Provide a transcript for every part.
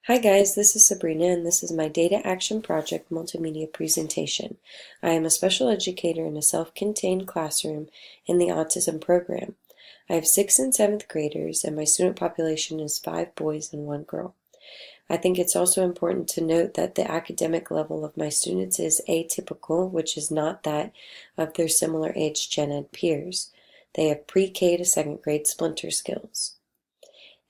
Hi guys, this is Sabrina and this is my Data Action Project multimedia presentation. I am a special educator in a self-contained classroom in the autism program. I have 6th and 7th graders and my student population is 5 boys and 1 girl. I think it's also important to note that the academic level of my students is atypical, which is not that of their similar age gen ed peers. They have pre-K to 2nd grade splinter skills.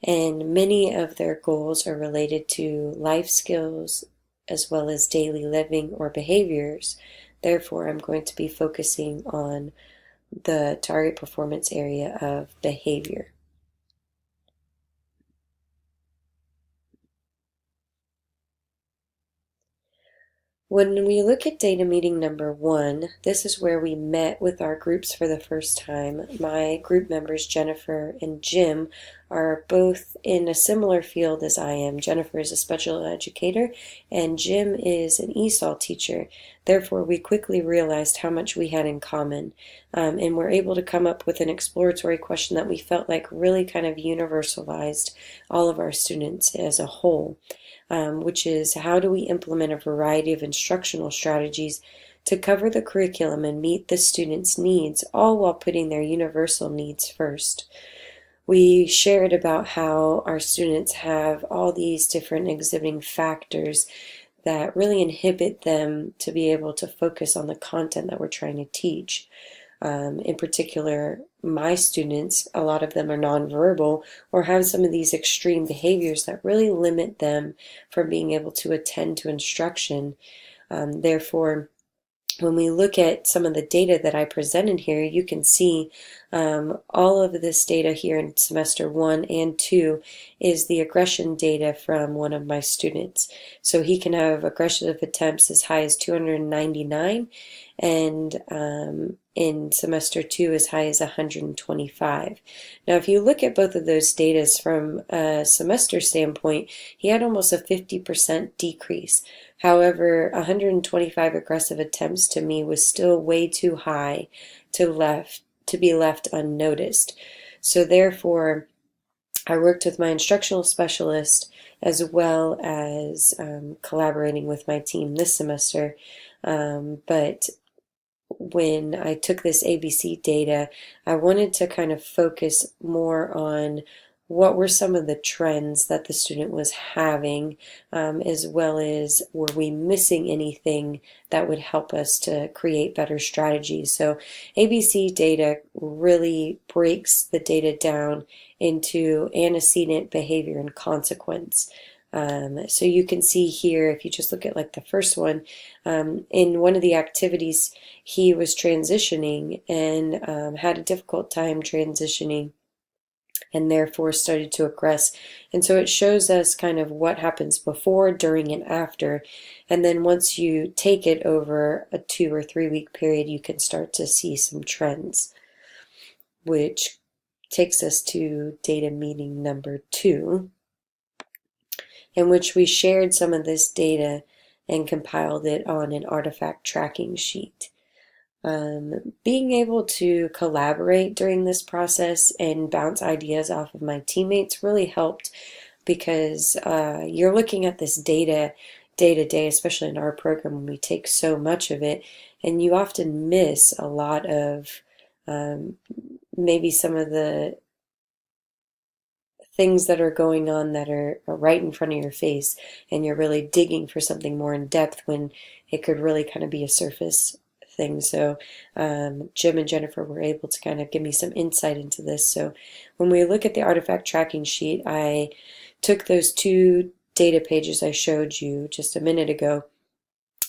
And many of their goals are related to life skills as well as daily living or behaviors. Therefore, I'm going to be focusing on the target performance area of behavior. When we look at data meeting number 1, this is where we met with our groups for the first time. My group members, Jennifer and Jim, are both in a similar field as I am. Jennifer is a special educator and Jim is an ESOL teacher. Therefore, we quickly realized how much we had in common, and were able to come up with an exploratory question that we felt like really kind of universalized all of our students as a whole. Which is how do we implement a variety of instructional strategies to cover the curriculum and meet the students' needs, all while putting their universal needs first. We shared about how our students have all these different exhibiting factors that really inhibit them to be able to focus on the content that we're trying to teach. In particular, my students, a lot of them are nonverbal or have some of these extreme behaviors that really limit them from being able to attend to instruction. Therefore, when we look at some of the data that I presented here, you can see all of this data here in semester 1 and 2 is the aggression data from one of my students. So he can have aggressive attempts as high as 299 and in semester 2 as high as 125. Now if you look at both of those data from a semester standpoint, he had almost a 50% decrease. However, 125 aggressive attempts to me was still way too high to be left unnoticed. So therefore, I worked with my instructional specialist as well as collaborating with my team this semester. But when I took this ABC data, I wanted to kind of focus more on what were some of the trends that the student was having, as well as were we missing anything that would help us to create better strategies. So ABC data really breaks the data down into antecedent, behavior, and consequence. So you can see here, if you just look at like the first one, in one of the activities, he was transitioning and had a difficult time transitioning and therefore started to aggress. And so it shows us kind of what happens before, during, and after. And then once you take it over a 2 or 3 week period, you can start to see some trends, which takes us to data meeting number 2, in which we shared some of this data and compiled it on an artifact tracking sheet. Being able to collaborate during this process and bounce ideas off of my teammates really helped, because you're looking at this data day to day, especially in our program when we take so much of it, and you often miss a lot of maybe some of the things that are going on that are right in front of your face, and you're really digging for something more in depth when it could really kind of be a surface thing. So Jim and Jennifer were able to kind of give me some insight into this. So when we look at the artifact tracking sheet, I took those 2 data pages I showed you just a minute ago,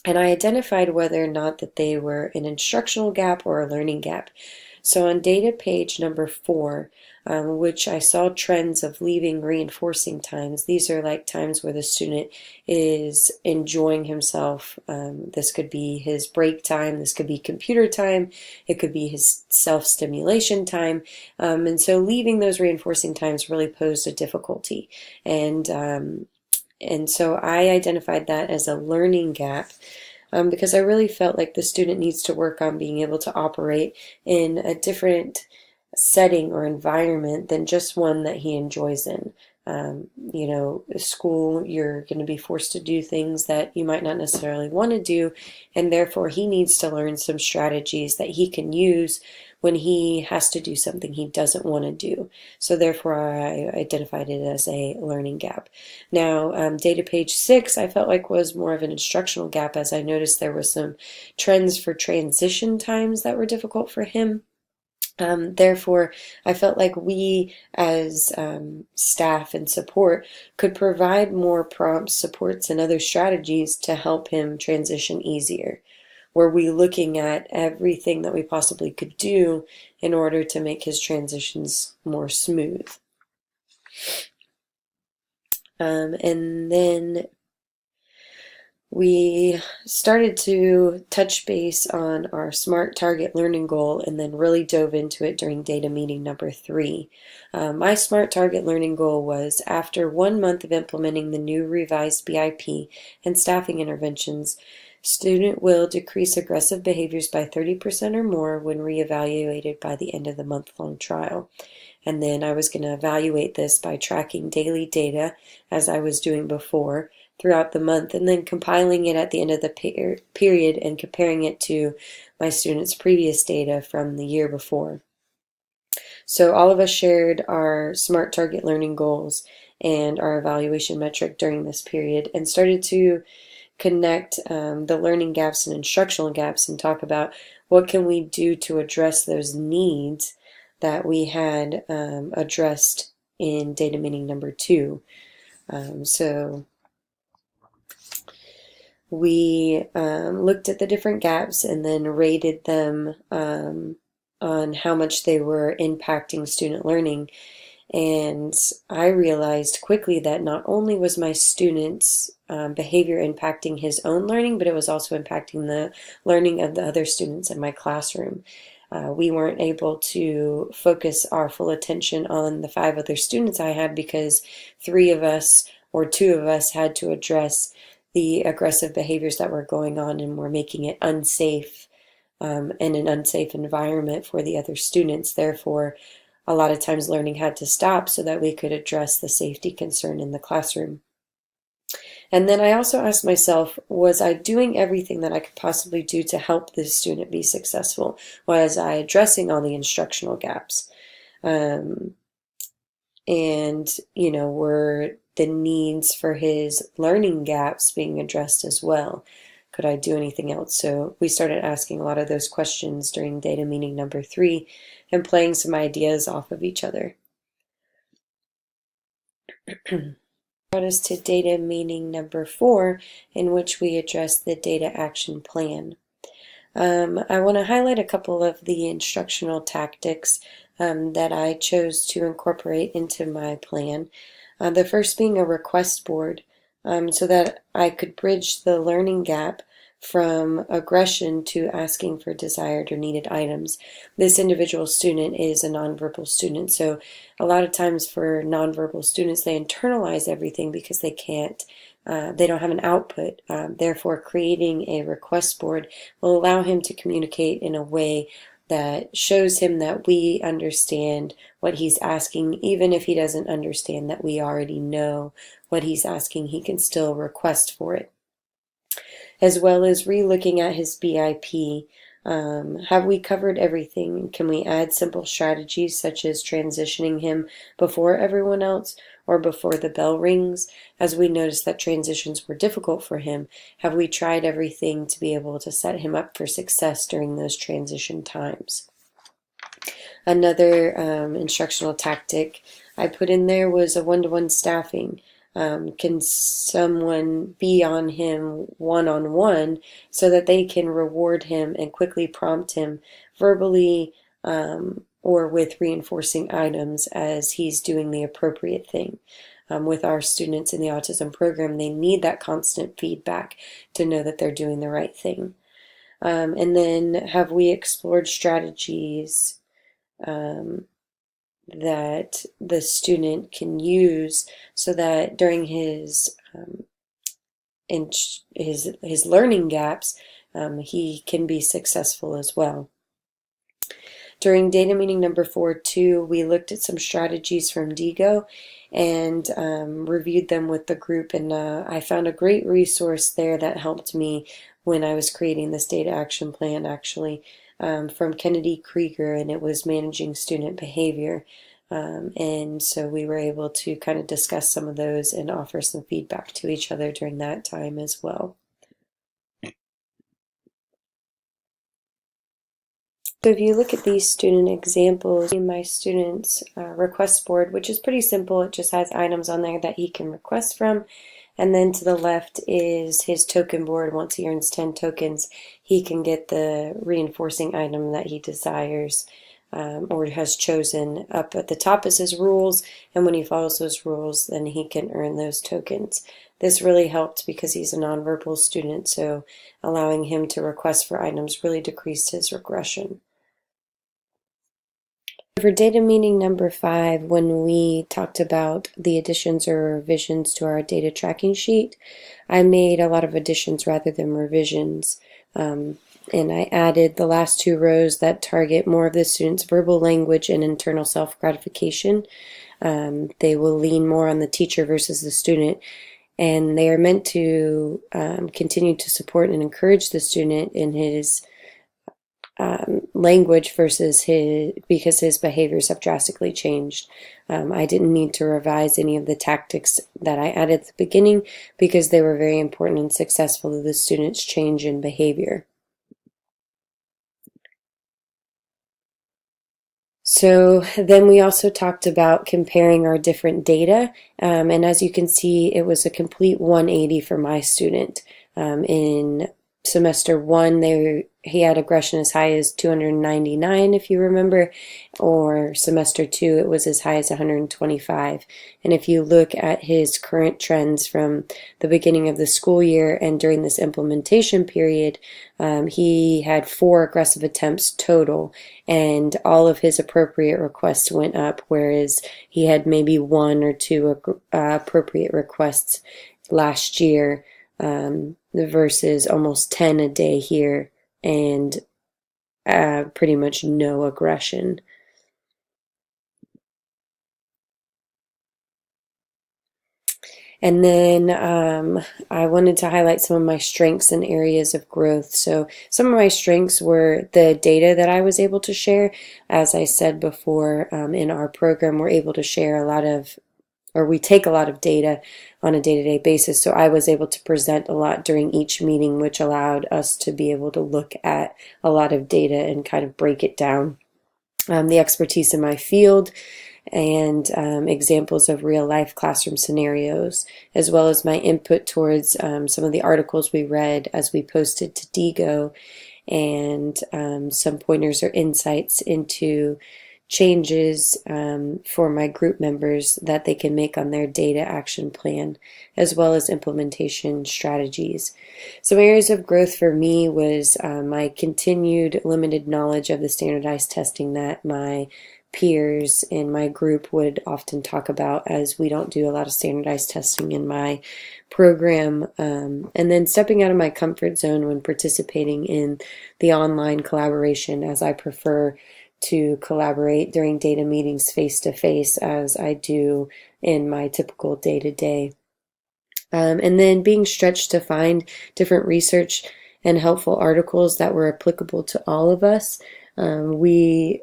and I identified whether or not that they were an instructional gap or a learning gap. So on data page number 4, which I saw trends of leaving reinforcing times. These are like times where the student is enjoying himself. This could be his break time, this could be computer time, it could be his self-stimulation time. And so leaving those reinforcing times really posed a difficulty. And so I identified that as a learning gap. Because I really felt like the student needs to work on being able to operate in a different setting or environment than just one that he enjoys in. School, you're going to be forced to do things that you might not necessarily want to do, and therefore he needs to learn some strategies that he can use when he has to do something he doesn't want to do. So therefore I identified it as a learning gap. Now, data page 6 I felt like was more of an instructional gap, as I noticed there was some trends for transition times that were difficult for him. Therefore, I felt like we as staff and support could provide more prompts, supports, and other strategies to help him transition easier. Were we looking at everything that we possibly could do in order to make his transitions more smooth? And then we started to touch base on our SMART target learning goal and then really dove into it during data meeting number 3. My SMART target learning goal was, after 1 month of implementing the new revised BIP and staffing interventions, student will decrease aggressive behaviors by 30% or more when reevaluated by the end of the month-long trial. And then I was going to evaluate this by tracking daily data, as I was doing before, throughout the month, and then compiling it at the end of the period and comparing it to my students' previous data from the year before. So all of us shared our SMART target learning goals and our evaluation metric during this period, and started to connect the learning gaps and instructional gaps and talk about what can we do to address those needs that we had addressed in data meeting number 2. So we looked at the different gaps and then rated them on how much they were impacting student learning. And I realized quickly that not only was my student's behavior impacting his own learning, but it was also impacting the learning of the other students in my classroom. We weren't able to focus our full attention on the 5 other students I had because 3 of us or 2 of us had to address the aggressive behaviors that were going on and were making it unsafe and an unsafe environment for the other students. Therefore, a lot of times learning had to stop so that we could address the safety concern in the classroom. And then I also asked myself, was I doing everything that I could possibly do to help this student be successful? Was I addressing all the instructional gaps? Were the needs for his learning gaps being addressed as well? Could I do anything else? So we started asking a lot of those questions during data meeting number 3 and playing some ideas off of each other. Brought us to data meeting number 4, in which we addressed the data action plan. I want to highlight a couple of the instructional tactics that I chose to incorporate into my plan. The first being a request board, so that I could bridge the learning gap from aggression to asking for desired or needed items. This individual student is a nonverbal student, so a lot of times for nonverbal students, they internalize everything because they don't have an output. Therefore, creating a request board will allow him to communicate in a way that shows him that we understand what he's asking. Even if he doesn't understand that we already know what he's asking, he can still request for it. As well as re-looking at his BIP. Have we covered everything? Can we add simple strategies such as transitioning him before everyone else or before the bell rings? As we noticed that transitions were difficult for him, have we tried everything to be able to set him up for success during those transition times? Another instructional tactic I put in there was a one-to-one staffing. Can someone be on him one-on-one so that they can reward him and quickly prompt him verbally or with reinforcing items as he's doing the appropriate thing? With our students in the autism program, they need that constant feedback to know that they're doing the right thing. And then have we explored strategies that the student can use so that during his learning gaps, he can be successful as well. During data meeting number 4 too, we looked at some strategies from Digo and reviewed them with the group, and I found a great resource there that helped me when I was creating this data action plan, actually, from Kennedy Krieger, and it was managing student behavior. And so we were able to kind of discuss some of those and offer some feedback to each other during that time as well. So if you look at these student examples in my student's request board, which is pretty simple, it just has items on there that he can request from. And then to the left is his token board. Once he earns 10 tokens, he can get the reinforcing item that he desires or has chosen. Up at the top is his rules, and when he follows those rules, then he can earn those tokens. This really helped because he's a nonverbal student, so allowing him to request for items really decreased his regression. For data meeting number 5, when we talked about the additions or revisions to our data tracking sheet, I made a lot of additions rather than revisions. And I added the last 2 rows that target more of the student's verbal language and internal self-gratification. They will lean more on the teacher versus the student, and they are meant to continue to support and encourage the student in his language versus because his behaviors have drastically changed. I didn't need to revise any of the tactics that I added at the beginning because they were very important and successful to the student's change in behavior. So then we also talked about comparing our different data, and as you can see, it was a complete 180 for my student. In semester 1, he had aggression as high as 299, if you remember, or semester 2, it was as high as 125. And if you look at his current trends from the beginning of the school year and during this implementation period, he had 4 aggressive attempts total, and all of his appropriate requests went up, whereas he had maybe 1 or 2 appropriate requests last year, versus almost 10 a day here, and pretty much no aggression. And then I wanted to highlight some of my strengths and areas of growth. So some of my strengths were the data that I was able to share. As I said before, in our program, we're able to share a lot of, or we take a lot of data on a day-to-day basis. So I was able to present a lot during each meeting, which allowed us to be able to look at a lot of data and kind of break it down. The expertise in my field, and examples of real-life classroom scenarios, as well as my input towards some of the articles we read as we posted to Digo, and some pointers or insights into changes for my group members that they can make on their data action plan, as well as implementation strategies. Some areas of growth for me was my continued limited knowledge of the standardized testing that my peers in my group would often talk about, as we don't do a lot of standardized testing in my program, and then stepping out of my comfort zone when participating in the online collaboration, as I prefer to collaborate during data meetings face-to-face as I do in my typical day-to-day. And then being stretched to find different research and helpful articles that were applicable to all of us. We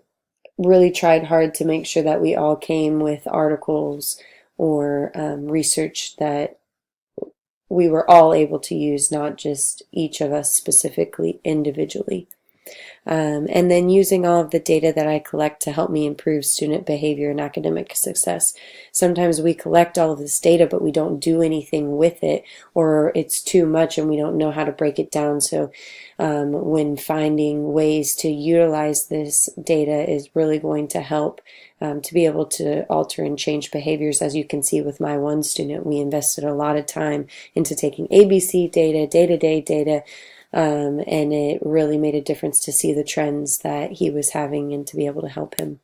really tried hard to make sure that we all came with articles or research that we were all able to use, not just each of us specifically individually. And then using all of the data that I collect to help me improve student behavior and academic success. Sometimes we collect all of this data, but we don't do anything with it, or it's too much and we don't know how to break it down. So when finding ways to utilize this data is really going to help to be able to alter and change behaviors. As you can see with my one student, we invested a lot of time into taking ABC data, day-to-day data, and it really made a difference to see the trends that he was having and to be able to help him.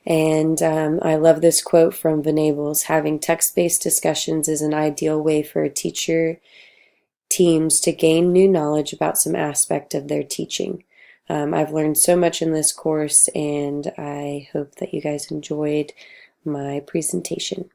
And I love this quote from Venables: having text-based discussions is an ideal way for a teacher teams to gain new knowledge about some aspect of their teaching. I've learned so much in this course, and I hope that you guys enjoyed my presentation.